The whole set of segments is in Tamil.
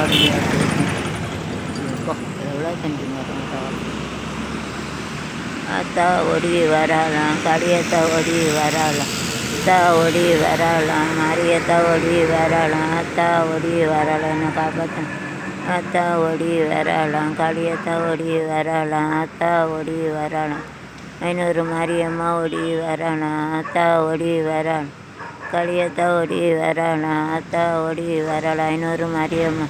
காவடியாட்டு இப்போ எவ்வளோ செஞ்சு மரம் அத்தா ஒடி வராலாம் கடியத்தா ஒடி வரலாம் அத்தா ஒடி வரலாம் மாரியத்தா ஒடி வரலாம் அத்தா ஒடி வரலன்னு காப்பாற்றணும் அத்தா ஒடி வரலாம் கடியத்தா ஒடி வரலாம் அத்தா ஒடி வரலாம் ஐநூறு மாரியம்மா ஒடி வரலாம் அத்தா ஒடி வரலாம் களியத்தா ஒடி வரலாம் அத்தா ஒடி வரலாம் ஐநூறு மாரியம்மா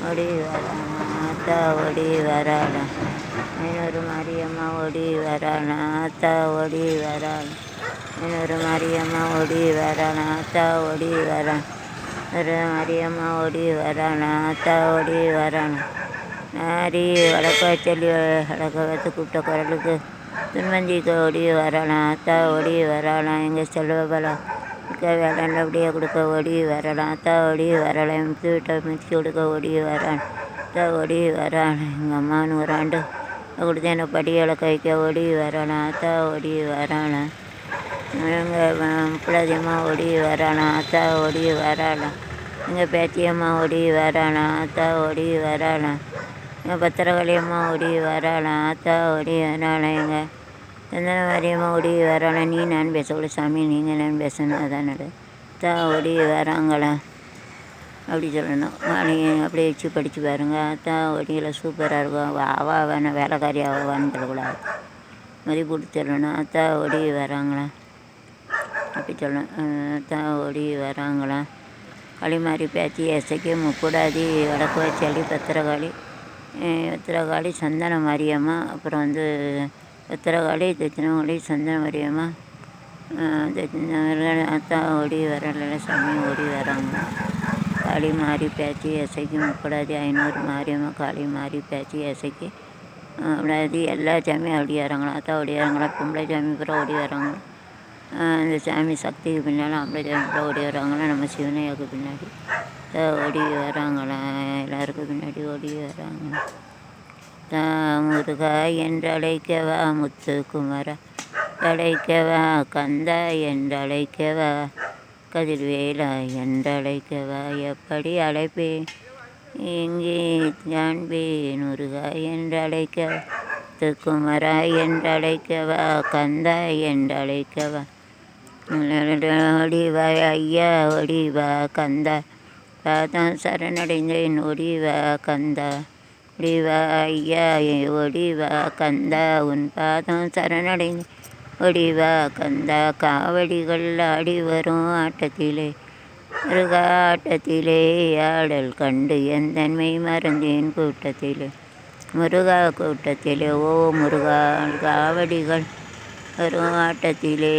ஒடி வரலாம் அத்தா ஒடி வரலாம் ஐநூறு மாரியம்மா ஒடி வரலாம் அத்தா ஒடி வரலாம் ஐநூறு மாரியம்மா ஒடி வரலாம் அத்தா ஒடி வரலாம் ஒரு மாரியம்மா ஒடி வரலாம் அத்தா ஒடி வரலாம் நாரி வழக்க சொல்லி வழக்க வச்சு கூப்பிட்ட குரலுக்கு துன்மந்திக்கு ஒடி வரலாம் அத்தா ஒடி வரலாம் எங்கள் செல்வபலம் வேலை நல்லபடியாக கொடுக்க ஓடி வரலாம் அத்தா ஓடி வரலாம் விட்ட மிதிச்சு கொடுக்க ஓடி வரலாம் அத்தா ஓடி வரலாம் எங்கள் அம்மா 100 ஆண்டு கொடுத்து என்னை படிகளை கைக்க ஓடி வரலாம் அத்தா ஓடி வரலாம் எங்கள் பிள்ளையம்மா ஓடி வரலாம் அத்தா ஓடி வரலாம் எங்கள் பேத்தியம்மா ஓடி வரலாம் அத்தா ஓடி வரலாம் எங்கள் பத்திரகாளியம்மா ஓடி வரலாம் அத்தா ஓடி வரலாம் எங்கள் சந்தன மாரியம்மா ஓடி வரலாம் நீ நான் பேசக்கூட சாமி நீங்கள் நான் பேசணும் அதான் அத்தா ஓடி வராங்களா அப்படி சொல்லணும் நீங்கள் அப்படியே வச்சு படித்து பாருங்க அத்தா ஓடியில் சூப்பராக இருக்கும் அவள் வேணா வேலைக்காரி அவவான்னு சொல்லக்கூடாது மாதிரி போட்டு சொல்லணும் அத்தா ஓடி வராங்களா அப்படி சொல்லணும் அத்தா ஓடி வராங்களா களிமாரி பேத்தி எசைக்கு முக்கூடாதி வடக்கு வச்சாலி பத்திரகாளி சந்தன மாரியம்மா அப்புறம் வந்து பத்திரகாளி தட்சிணகாளி சந்தன மாரியம்மா அத்தா ஓடி வரல சாமி ஓடி வராங்க காளி மாறி பேச்சு எசைக்கு முப்படாது 500 மாரியம்மா காளி மாறி பேச்சு எசைக்கு அப்படி எல்லா சாமியும் ஓடி வராங்களா அத்தா ஓடி வராங்களா பொம்பளை சாமி பூரா ஓடி வராங்களா அந்த சாமி சக்திக்கு பின்னால் ஆம்பளை சாமி பூரா ஓடி வராங்களா நம்ம சிவனையாவுக்கு பின்னாடி அத்தா ஓடி வராங்களா எல்லாருக்கும் பின்னாடி ஓடி வராங்களா தா முருகா என்றழைக்கவா முத்துக்குமரா அழைக்கவா கந்தா என்றழைக்கவா கதிர்வேலா என்றழைக்கவா எப்படி அழைப்பேன் எங்கே காண்பேன் முருகா என்றழைக்கவா முத்துக்குமரா என்றழைக்கவா கந்தா என்றழைக்கவா ஒடிவா ஐயா ஒடிவா கந்தா பாதான் சரணடைந்தேன் ஒடிவா கந்தா ஒடிவா ஐயா ஒடிவா கந்தா உன் பாதம் சரணடைந்தேன் ஒடிவா கந்தா காவடிகள் ஆடி வரும் ஆட்டத்திலே முருகா ஆட்டத்திலே ஆடல் கண்டு என் தன்மை மறந்தேன் கூட்டத்திலே முருகா கூட்டத்திலே ஓ முருகா காவடிகள் வரும் ஆட்டத்திலே